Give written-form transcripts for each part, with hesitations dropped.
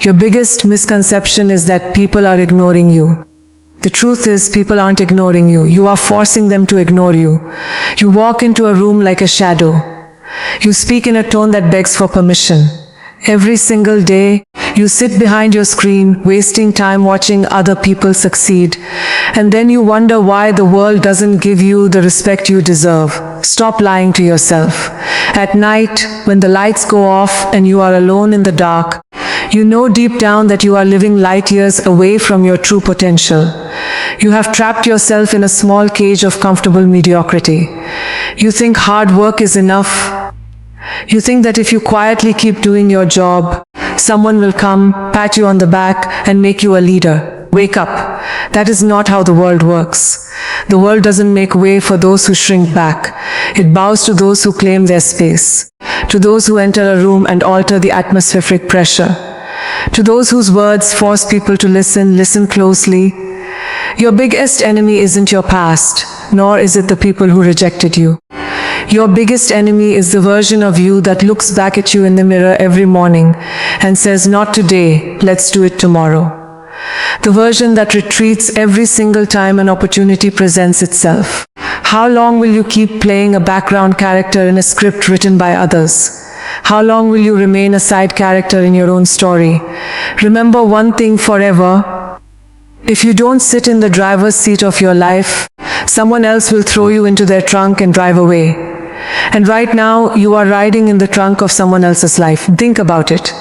Your biggest misconception is that people are ignoring you. The truth is, people aren't ignoring you. You are forcing them to ignore you. You walk into a room like a shadow. You speak in a tone that begs for permission. Every single day, you sit behind your screen, wasting time watching other people succeed. And then you wonder why the world doesn't give you the respect you deserve. Stop lying to yourself. At night, when the lights go off and you are alone in the dark, you know deep down that you are living light years away from your true potential. You have trapped yourself in a small cage of comfortable mediocrity. You think hard work is enough. You think that if you quietly keep doing your job, someone will come, pat you on the back, and make you a leader. Wake up. That is not how the world works. The world doesn't make way for those who shrink back. It bows to those who claim their space, to those who enter a room and alter the atmospheric pressure, to those whose words force people to listen closely. Your biggest enemy isn't your past, nor is it the people who rejected you. Your biggest enemy is the version of you that looks back at you in the mirror every morning and says, "Not today, let's do it tomorrow." The version that retreats every single time an opportunity presents itself. How long will you keep playing a background character in a script written by others? How long will you remain a side character in your own story? Remember one thing forever. If you don't sit in the driver's seat of your life, someone else will throw you into their trunk and drive away. And right now, you are riding in the trunk of someone else's life. Think about it.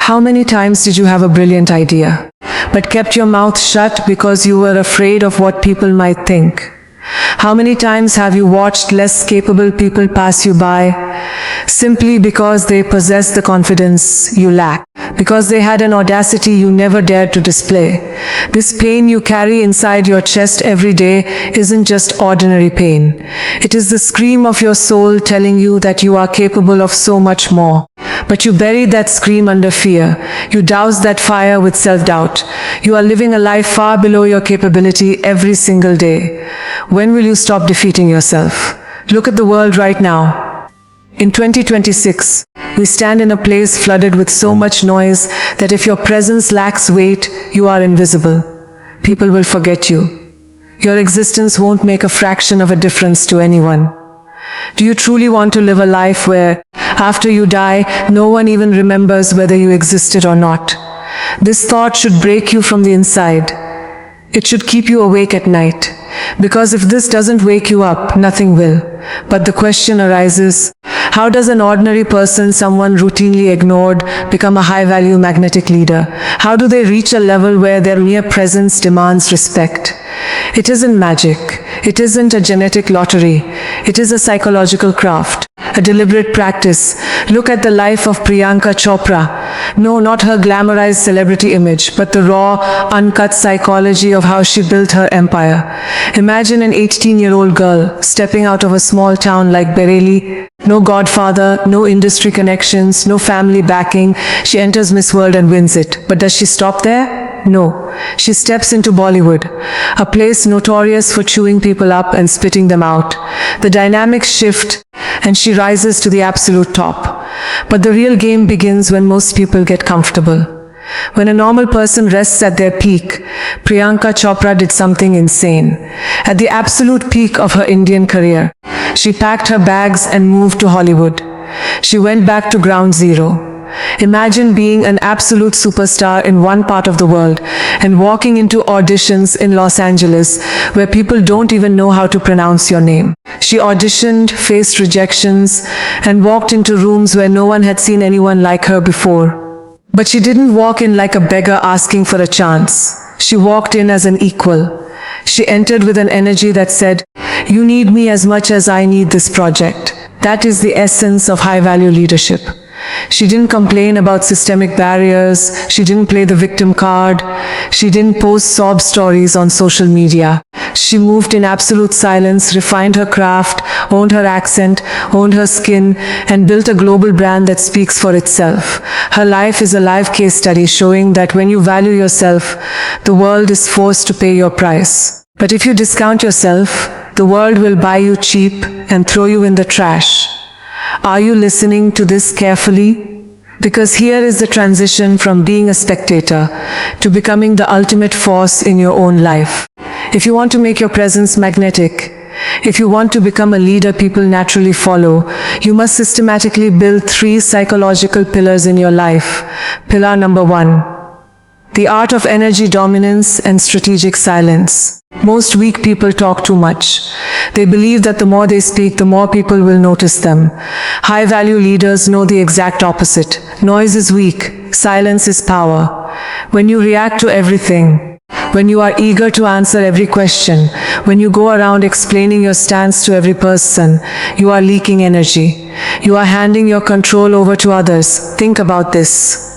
How many times did you have a brilliant idea, but kept your mouth shut because you were afraid of what people might think? How many times have you watched less capable people pass you by simply because they possess the confidence you lack, because they had an audacity you never dared to display? This pain you carry inside your chest every day isn't just ordinary pain. It is the scream of your soul telling you that you are capable of so much more. But you bury that scream under fear. You douse that fire with self-doubt. You are living a life far below your capability every single day. When will you stop defeating yourself? Look at the world right now. In 2026, we stand in a place flooded with so much noise that if your presence lacks weight, you are invisible. People will forget you. Your existence won't make a fraction of a difference to anyone. Do you truly want to live a life where, after you die, no one even remembers whether you existed or not? This thought should break you from the inside. It should keep you awake at night. Because if this doesn't wake you up, nothing will. But the question arises, how does an ordinary person, someone routinely ignored, become a high-value magnetic leader? How do they reach a level where their mere presence demands respect? It isn't magic. It isn't a genetic lottery. It is a psychological craft, a deliberate practice. Look at the life of Priyanka Chopra. No, not her glamorized celebrity image, but the raw, uncut psychology of how she built her empire. Imagine an 18-year-old girl stepping out of a small town like Bareilly. No godfather, no industry connections, no family backing. She enters Miss World and wins it. But does she stop there? No. She steps into Bollywood, a place notorious for chewing people up and spitting them out. The dynamics shift, and she rises to the absolute top. But the real game begins when most people get comfortable. When a normal person rests at their peak, Priyanka Chopra did something insane. At the absolute peak of her Indian career, she packed her bags and moved to Hollywood. She went back to ground zero. Imagine being an absolute superstar in one part of the world and walking into auditions in Los Angeles where people don't even know how to pronounce your name. She auditioned, faced rejections, and walked into rooms where no one had seen anyone like her before. But she didn't walk in like a beggar asking for a chance. She walked in as an equal. She entered with an energy that said, "You need me as much as I need this project." That is the essence of high-value leadership. She didn't complain about systemic barriers. She didn't play the victim card. She didn't post sob stories on social media. She moved in absolute silence, refined her craft, owned her accent, owned her skin, and built a global brand that speaks for itself. Her life is a live case study showing that when you value yourself, the world is forced to pay your price. But if you discount yourself, the world will buy you cheap and throw you in the trash. Are you listening to this carefully? Because here is the transition from being a spectator to becoming the ultimate force in your own life. If you want to make your presence magnetic, if you want to become a leader people naturally follow, you must systematically build 3 psychological pillars in your life. Pillar number 1. The art of energy dominance and strategic silence. Most weak people talk too much. They believe that the more they speak, the more people will notice them. High-value leaders know the exact opposite. Noise is weak. Silence is power. When you react to everything, when you are eager to answer every question, when you go around explaining your stance to every person, you are leaking energy. You are handing your control over to others. Think about this.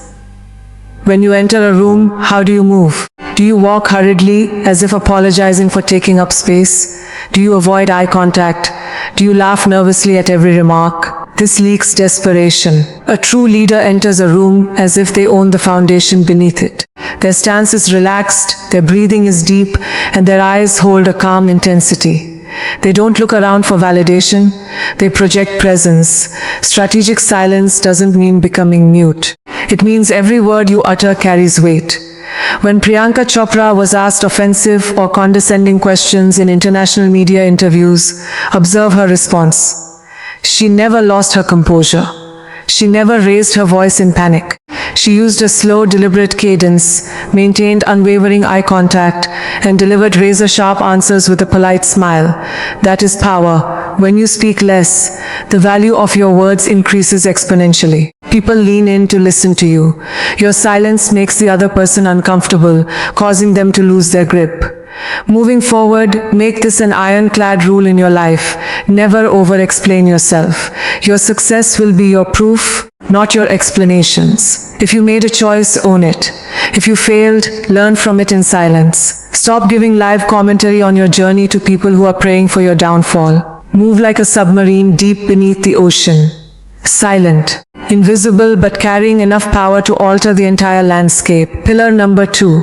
When you enter a room, how do you move? Do you walk hurriedly, as if apologizing for taking up space? Do you avoid eye contact? Do you laugh nervously at every remark? This leaks desperation. A true leader enters a room as if they own the foundation beneath it. Their stance is relaxed, their breathing is deep, and their eyes hold a calm intensity. They don't look around for validation, they project presence. Strategic silence doesn't mean becoming mute. It means every word you utter carries weight. When Priyanka Chopra was asked offensive or condescending questions in international media interviews, observe her response. She never lost her composure. She never raised her voice in panic. She used a slow, deliberate cadence, maintained unwavering eye contact, and delivered razor-sharp answers with a polite smile. That is power. When you speak less, the value of your words increases exponentially. People lean in to listen to you. Your silence makes the other person uncomfortable, causing them to lose their grip. Moving forward, make this an ironclad rule in your life. Never over-explain yourself. Your success will be your proof, not your explanations. If you made a choice, own it. If you failed, learn from it in silence. Stop giving live commentary on your journey to people who are praying for your downfall. Move like a submarine deep beneath the ocean. Silent, invisible, but carrying enough power to alter the entire landscape. Pillar number 2,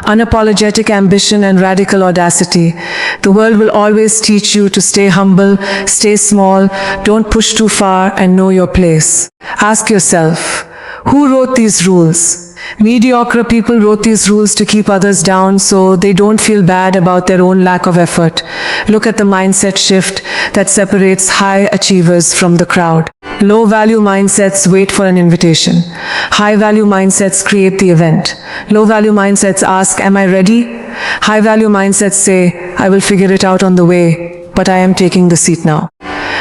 unapologetic ambition and radical audacity. The world will always teach you to stay humble, stay small, don't push too far, and know your place. Ask yourself, who wrote these rules? Mediocre people wrote these rules to keep others down so they don't feel bad about their own lack of effort. Look at the mindset shift that separates high achievers from the crowd. Low-value mindsets wait for an invitation. High-value mindsets create the event. Low-value mindsets ask, am I ready? High-value mindsets say, I will figure it out on the way, but I am taking the seat now.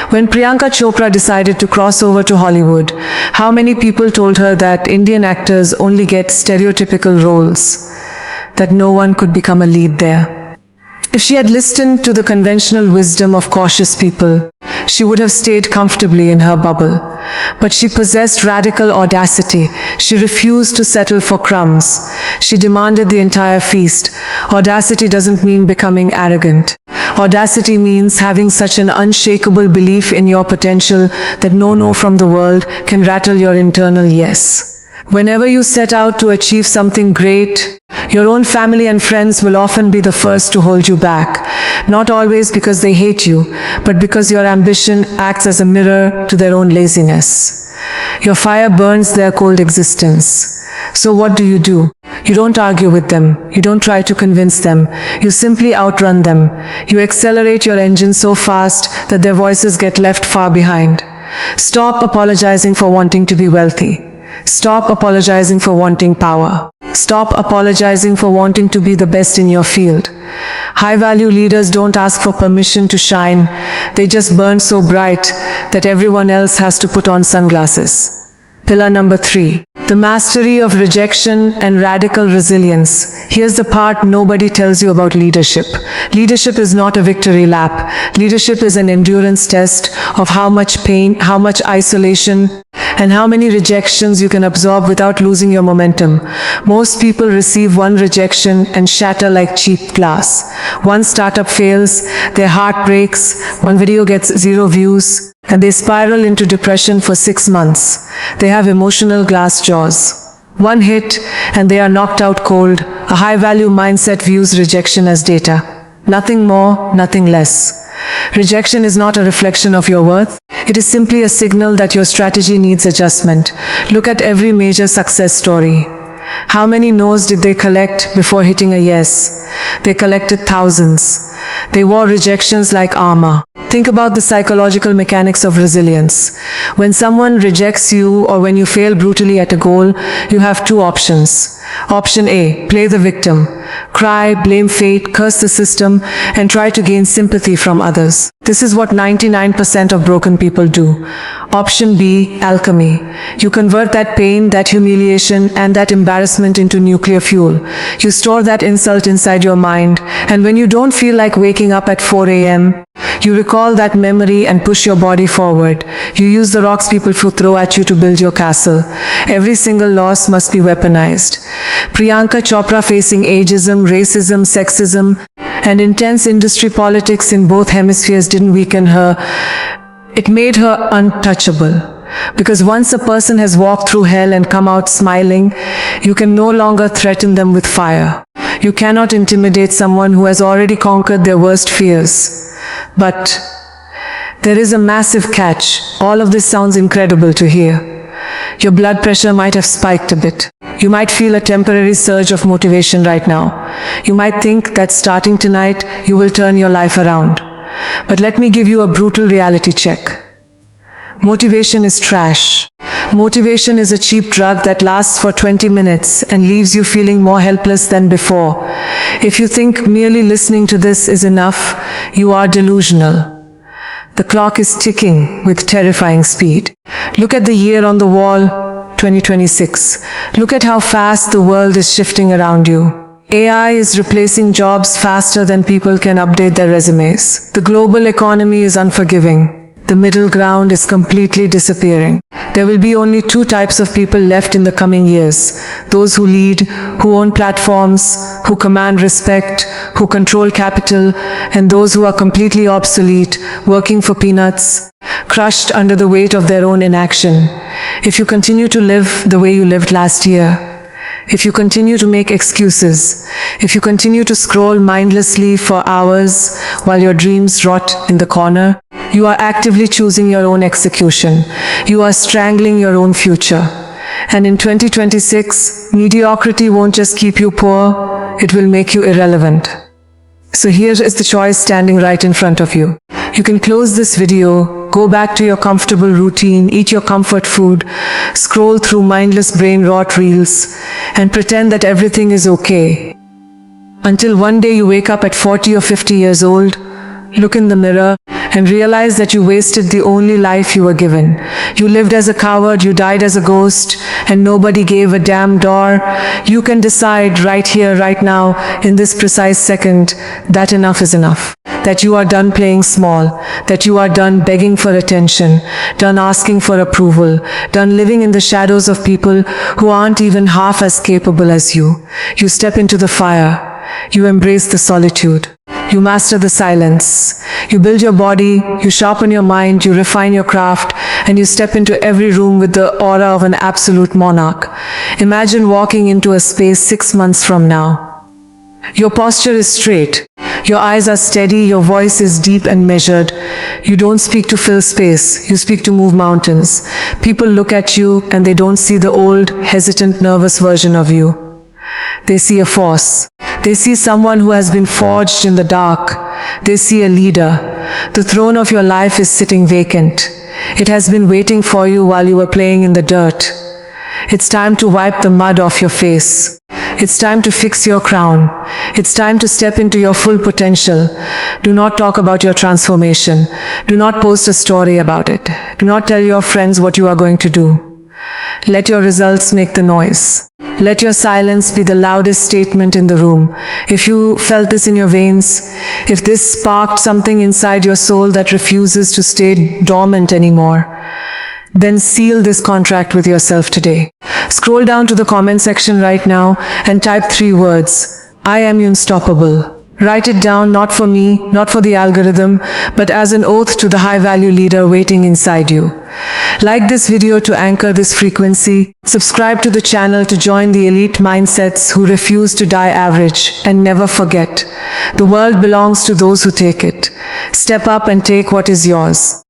When Priyanka Chopra decided to cross over to Hollywood, how many people told her that Indian actors only get stereotypical roles, that no one could become a lead there? If she had listened to the conventional wisdom of cautious people, she would have stayed comfortably in her bubble. But she possessed radical audacity. She refused to settle for crumbs. She demanded the entire feast. Audacity doesn't mean becoming arrogant. Audacity means having such an unshakable belief in your potential that no no from the world can rattle your internal yes. Whenever you set out to achieve something great, your own family and friends will often be the first to hold you back. Not always because they hate you, but because your ambition acts as a mirror to their own laziness. Your fire burns their cold existence. So what do? You don't argue with them. You don't try to convince them. You simply outrun them. You accelerate your engine so fast that their voices get left far behind. Stop apologizing for wanting to be wealthy. Stop apologizing for wanting power. Stop apologizing for wanting to be the best in your field. High-value leaders don't ask for permission to shine. They just burn so bright that everyone else has to put on sunglasses. Pillar number 3, the mastery of rejection and radical resilience. Here's the part nobody tells you about leadership. Leadership is not a victory lap. Leadership is an endurance test of how much pain, how much isolation, and how many rejections you can absorb without losing your momentum. Most people receive one rejection and shatter like cheap glass. One startup fails, their heart breaks, one video gets 0 views, and they spiral into depression for 6 months. They have emotional glass jaws. One hit, and they are knocked out cold. A high-value mindset views rejection as data. Nothing more, nothing less. Rejection is not a reflection of your worth. It is simply a signal that your strategy needs adjustment. Look at every major success story. How many no's did they collect before hitting a yes? They collected thousands. They wore rejections like armor. Think about the psychological mechanics of resilience. When someone rejects you or when you fail brutally at a goal, you have two options. Option A, play the victim. Cry, blame fate, curse the system, and try to gain sympathy from others. This is what 99% of broken people do. Option B, alchemy. You convert that pain, that humiliation, and that embarrassment into nuclear fuel. You store that insult inside your mind, and when you don't feel like waking up at 4 a.m., you recall that memory and push your body forward. You use the rocks people throw at you to build your castle. Every single loss must be weaponized. Priyanka Chopra facing ageism, racism, sexism, and intense industry politics in both hemispheres didn't weaken her. It made her untouchable. Because once a person has walked through hell and come out smiling, you can no longer threaten them with fire. You cannot intimidate someone who has already conquered their worst fears. But there is a massive catch. All of this sounds incredible to hear. Your blood pressure might have spiked a bit. You might feel a temporary surge of motivation right now. You might think that starting tonight, you will turn your life around. But let me give you a brutal reality check. Motivation is trash. Motivation is a cheap drug that lasts for 20 minutes and leaves you feeling more helpless than before. If you think merely listening to this is enough, you are delusional. The clock is ticking with terrifying speed. Look at the year on the wall, 2026. Look at how fast the world is shifting around you. AI is replacing jobs faster than people can update their resumes. The global economy is unforgiving. The middle ground is completely disappearing. There will be only two types of people left in the coming years. Those who lead, who own platforms, who command respect, who control capital, and those who are completely obsolete, working for peanuts, crushed under the weight of their own inaction. If you continue to live the way you lived last year, if you continue to make excuses, if you continue to scroll mindlessly for hours while your dreams rot in the corner, you are actively choosing your own execution. You are strangling your own future. And in 2026, mediocrity won't just keep you poor, it will make you irrelevant. So here is the choice standing right in front of you. You can close this video, go back to your comfortable routine, eat your comfort food, scroll through mindless brain rot reels, and pretend that everything is okay. Until one day you wake up at 40 or 50 years old, look in the mirror, and realize that you wasted the only life you were given. You lived as a coward, you died as a ghost, and nobody gave a damn door. You can decide right here, right now, in this precise second, that enough is enough. That you are done playing small, that you are done begging for attention, done asking for approval, done living in the shadows of people who aren't even half as capable as you. You step into the fire. You embrace the solitude. You master the silence. You build your body, you sharpen your mind, you refine your craft, and you step into every room with the aura of an absolute monarch. Imagine walking into a space 6 months from now. Your posture is straight. Your eyes are steady, your voice is deep and measured. You don't speak to fill space, you speak to move mountains. People look at you and they don't see the old, hesitant, nervous version of you. They see a force. They see someone who has been forged in the dark. They see a leader. The throne of your life is sitting vacant. It has been waiting for you while you were playing in the dirt. It's time to wipe the mud off your face. It's time to fix your crown. It's time to step into your full potential. Do not talk about your transformation. Do not post a story about it. Do not tell your friends what you are going to do. Let your results make the noise. Let your silence be the loudest statement in the room. If you felt this in your veins, if this sparked something inside your soul that refuses to stay dormant anymore, then seal this contract with yourself today. Scroll down to the comment section right now and type 3 words. I am unstoppable. Write it down, not for me, not for the algorithm, but as an oath to the high-value leader waiting inside you. Like this video to anchor this frequency. Subscribe to the channel to join the elite mindsets who refuse to die average. And never forget, the world belongs to those who take it. Step up and take what is yours.